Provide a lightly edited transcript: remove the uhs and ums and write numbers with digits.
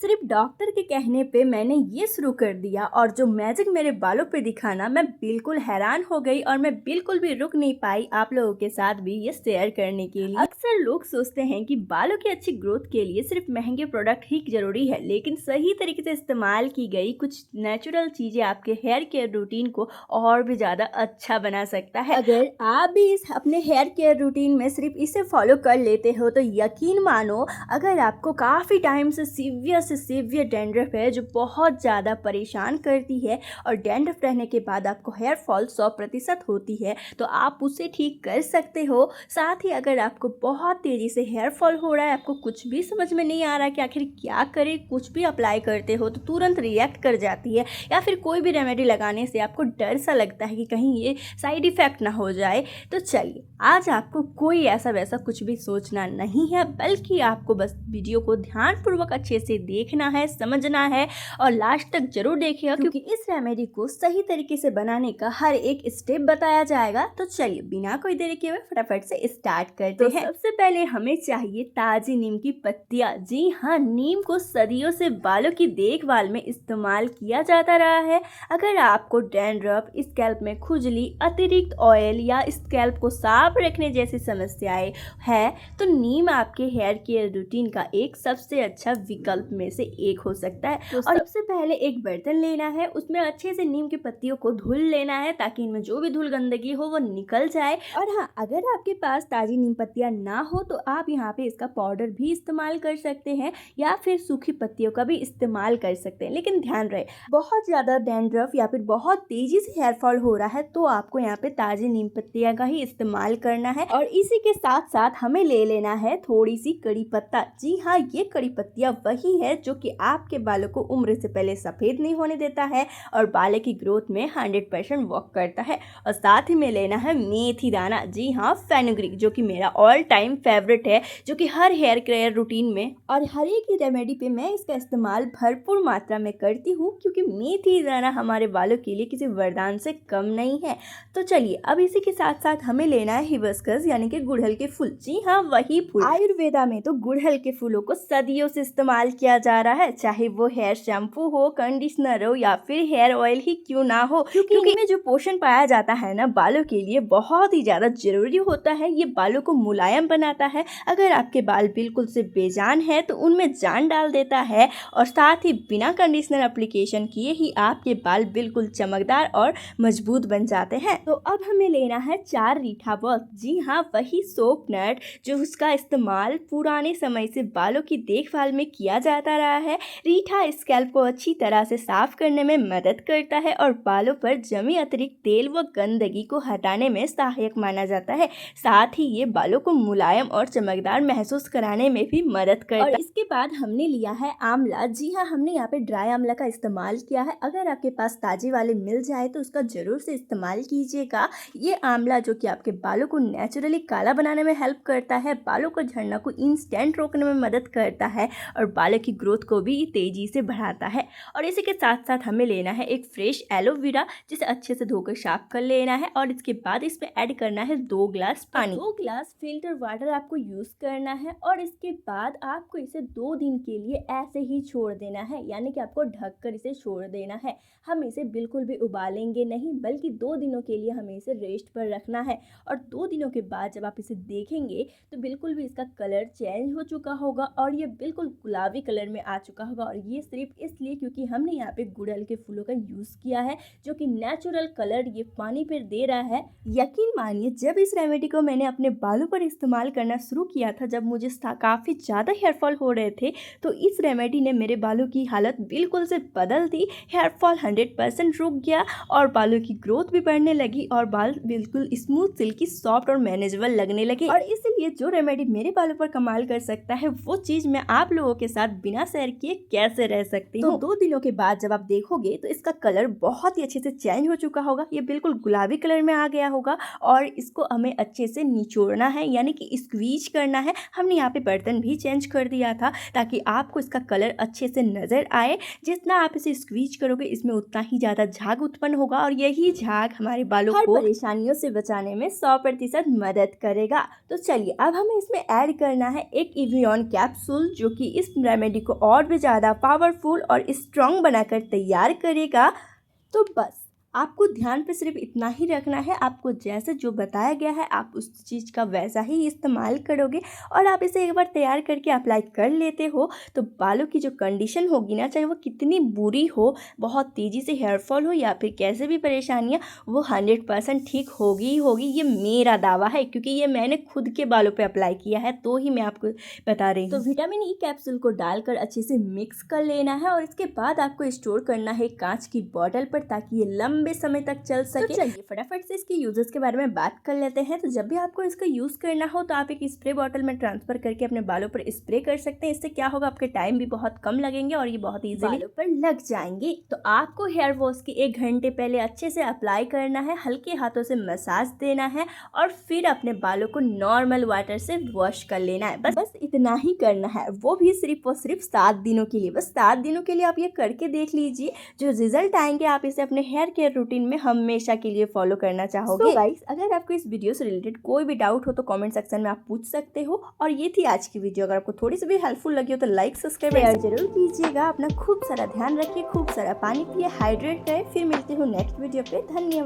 सिर्फ डॉक्टर के कहने पे मैंने ये शुरू कर दिया और जो मैजिक मेरे बालों पे दिखाना मैं बिल्कुल हैरान हो गई और मैं बिल्कुल भी रुक नहीं पाई आप लोगों के साथ भी ये शेयर करने के लिए। अक्सर लोग सोचते हैं कि बालों की अच्छी ग्रोथ के लिए सिर्फ महंगे प्रोडक्ट ही जरूरी है, लेकिन सही तरीके से इस्तेमाल की गई कुछ नेचुरल चीजें आपके हेयर केयर रूटीन को और भी ज्यादा अच्छा बना सकता है। अगर आप भी इस अपने हेयर केयर रूटीन में सिर्फ इसे फॉलो कर लेते हो तो यकीन मानो, अगर आपको काफी टाइम से सीवियर डैंड्रफ है जो बहुत ज़्यादा परेशान करती है और डैंड्रफ रहने के बाद आपको हेयर फॉल 100% होती है, तो आप उसे ठीक कर सकते हो। साथ ही अगर आपको बहुत तेज़ी से हेयर फॉल हो रहा है, आपको कुछ भी समझ में नहीं आ रहा कि आखिर क्या करें, कुछ भी अप्लाई करते हो तो तुरंत रिएक्ट कर जाती है, या फिर कोई भी रेमेडी लगाने से आपको डर सा लगता है कि कहीं ये साइड इफ़ेक्ट ना हो जाए, तो चलिए आज आपको कोई ऐसा वैसा कुछ भी सोचना नहीं है, बल्कि आपको बस वीडियो को ध्यानपूर्वक अच्छे से देखना है, समझना है और लास्ट तक जरूर देखिएगा, क्योंकि इस रेमेडी को सही तरीके से बनाने का हर एक स्टेप बताया जाएगा। तो चलिए बिना कोई देरी किए हुए फटाफट से स्टार्ट करते हैं। सबसे पहले हमें चाहिए ताजी नीम की पत्तियां। जी हाँ, नीम को सदियों से बालों की देखभाल में इस्तेमाल किया जाता रहा है। अगर आपको डैंड्रफ, स्कैल्प में खुजली, अतिरिक्त ऑयल या स्कैल्प को साफ रखने जैसी समस्याएं है तो नीम आपके हेयर केयर रूटीन का एक सबसे अच्छा विकल्प में से एक हो सकता है। तो और सबसे पहले एक बर्तन लेना है, उसमें अच्छे से नीम की पत्तियों को धुल लेना है ताकि इनमें जो भी धूल गंदगी हो वो निकल जाए। और हाँ, अगर आपके पास ताजी नीम पत्तियां ना हो तो आप यहाँ पे इसका पाउडर भी इस्तेमाल कर सकते हैं या फिर सूखी पत्तियों का भी इस्तेमाल कर सकते हैं। लेकिन ध्यान रहे, बहुत ज्यादा डैंड्रफ या फिर बहुत तेजी से हेयर फॉल हो रहा है तो आपको यहाँ पे ताजी नीम पत्तियां का ही इस्तेमाल करना है। और इसी के साथ साथ हमें ले लेना है थोड़ी सी कड़ी पत्ता। जी हाँ, ये कड़ी पत्तियां वही है जो कि आपके बालों को उम्र से पहले सफेद नहीं होने देता है और बालों की ग्रोथ में 100% वर्क करता है। और साथ ही में लेना है मेथी दाना। जी हाँ, फेनुग्रीक, जो कि मेरा ऑल टाइम फेवरेट है, जो कि हर हेयर केयर रूटीन में और हर एक ही रेमेडी पे मैं इसका इस्तेमाल भरपूर मात्रा में करती हूँ, क्योंकि मेथी दाना हमारे बालों के लिए किसी वरदान से कम नहीं है। तो चलिए अब इसी के साथ साथ हमें लेना है हिबिस्कस यानी कि गुड़हल के फूल। जी हाँ, वही फूल। आयुर्वेदा में तो गुड़हल के फूलों को सदियों से इस्तेमाल किया जा रहा है, चाहे वो हेयर शैम्पू हो, कंडीशनर हो या फिर हेयर ऑयल ही क्यों ना हो, क्योंकि इनमें जो पोषण पाया जाता है ना, बालों के लिए बहुत ही ज्यादा जरूरी होता है। ये बालों को मुलायम बनाता है। अगर आपके बाल बिल्कुल से बेजान है तो उनमें जान डाल देता है और साथ ही बिना कंडीशनर एप्लीकेशन किए ही आपके बाल बिल्कुल चमकदार और मजबूत बन जाते हैं। तो अब हमें लेना है 4 रीठा बॉल। जी हाँ, वही सोप नट जो उसका इस्तेमाल पुराने समय से बालों की देखभाल में किया जाता रहा है। रीठा स्कैल्प को अच्छी तरह से साफ करने में मदद करता है और बालों पर जमी अतिरिक्त तेल व गंदगी को हटाने में सहायक माना जाता है। साथ ही ये बालों को मुलायम और चमकदार महसूस कराने में भी मदद करता है। और इसके बाद हमने लिया है आंवला। जी हाँ, हमने यहाँ पे ड्राई आंवला का इस्तेमाल किया है। अगर आपके पास ताजे वाले मिल जाए तो उसका जरूर से इस्तेमाल कीजिएगा। ये आंवला जो कि आपके बालों को नेचुरली काला बनाने में हेल्प करता है, बालों को झड़ना को इंस्टेंट रोकने में मदद करता है और बालों की ग्रोथ को भी तेजी से बढ़ाता है। और इसी के साथ साथ हमें लेना है एक फ्रेश एलोवेरा, जिसे अच्छे से धोकर साफ कर लेना है और इसके बाद इसमें ऐड करना है 2 ग्लास पानी। 2 ग्लास फिल्टर वाटर आपको यूज करना है और इसके बाद आपको इसे 2 दिन के लिए ऐसे ही छोड़ देना है, यानी कि आपको ढककर इसे छोड़ देना है। हम इसे बिल्कुल भी उबालेंगे नहीं, बल्कि 2 दिनों के लिए हमें इसे रेस्ट पर रखना है। और 2 दिनों के बाद जब आप इसे देखेंगे तो बिल्कुल भी इसका कलर चेंज हो चुका होगा और ये बिल्कुल गुलाबी कलर में आ चुका होगा। और ये सिर्फ इसलिए क्योंकि हमने यहाँ पे गुड़हल के फूलों का यूज किया है, जो कि नेचुरल कलर ये पानी पर दे रहा है। यकीन मानिए, जब इस रेमेडी को मैंने अपने बालों पर इस्तेमाल करना शुरू किया था, जब मुझे काफी ज्यादा हेयर फॉल हो रहे थे, तो इस रेमेडी ने मेरे बालों की हालत बिल्कुल से बदल दी। हेयर फॉल 100% रुक गया और बालों की ग्रोथ भी बढ़ने लगी और बाल बिल्कुल स्मूथ, सिल्की, सॉफ्ट और मैनेजेबल लगने लगे। और इसलिए जो रेमेडी मेरे बालों पर कमाल कर सकता है, वो चीज मैं आप लोगों के साथ बिना शेयर किए कैसे रह सकती हूँ। तो 2 दिनों के बाद जब आप देखोगे तो इसका कलर बहुत ही अच्छे से चेंज हो चुका होगा। ये बिल्कुल गुलाबी कलर में आ गया होगा और इसको हमें अच्छे से निचोड़ना है, यानी कि स्क्वीज करना है। हमने यहाँ पे बर्तन भी चेंज कर दिया था ताकि आपको इसका कलर अच्छे से नजर आए। जितना आप इसे स्क्वीज करोगे इसमें उतना ही ज्यादा झाग उत्पन्न होगा और यही झाग हमारे बालों को परेशानियों से बचाने में 100% मदद करेगा। तो चलिए अब हमें इसमें ऐड करना है एक इवियन कैप्सूल, जो कि इस रेमेडी को और भी ज़्यादा पावरफुल और स्ट्रॉन्ग बनाकर तैयार करेगा। तो बस आपको ध्यान पे सिर्फ इतना ही रखना है, आपको जैसे जो बताया गया है आप उस चीज़ का वैसा ही इस्तेमाल करोगे और आप इसे एक बार तैयार करके अप्लाई कर लेते हो तो बालों की जो कंडीशन होगी ना, चाहे वो कितनी बुरी हो, बहुत तेज़ी से हेयर फॉल हो या फिर कैसे भी परेशानियाँ, वो 100% ठीक होगी ही होगी। ये मेरा दावा है क्योंकि ये मैंने खुद के बालों पे अप्लाई किया है, तो ही मैं आपको बता रही हूँ। तो विटामिन ई कैप्सूल को डालकर अच्छे से मिक्स कर लेना है और इसके बाद आपको स्टोर करना है कांच की बॉटल पर ताकि ये लंबे समय तक चल सके। तो चलिए फटाफट से इसके यूजेस के बारे में बात कर लेते हैं। तो जब भी आपको इसका यूज करना हो तो आप एक स्प्रे बॉटल में ट्रांसफर करके अपने बालों पर स्प्रे कर सकते हैं। इससे क्या होगा, आपके टाइम भी बहुत कम लगेंगे और ये बहुत इजीली बालों पर लग जाएंगे। तो आपको हेयर वॉश के 1 घंटे पहले अच्छे से अप्लाई करना है, हल्के हाथों से मसाज देना है और फिर अपने बालों को नॉर्मल वाटर से वॉश कर लेना है। बस इतना ही करना है, वो भी सिर्फ और सिर्फ 7 दिनों के लिए। बस 7 दिनों के लिए आप ये करके देख लीजिए, जो रिजल्ट आएंगे आप इसे अपने हेयर केयर रूटीन में हमेशा के लिए फॉलो करना चाहोगे। गाइस, अगर आपको इस वीडियो से रिलेटेड कोई भी डाउट हो तो कमेंट सेक्शन में आप पूछ सकते हो। और ये थी आज की वीडियो। अगर आपको थोड़ी सी भी हेल्पफुल लगी हो तो लाइक सब्सक्राइब शेयर जरूर कीजिएगा। अपना खूब सारा ध्यान रखिए, खूब सारा पानी पिए, हाइड्रेट रहे। फिर मिलते हो नेक्स्ट वीडियो पे। धन्यवाद।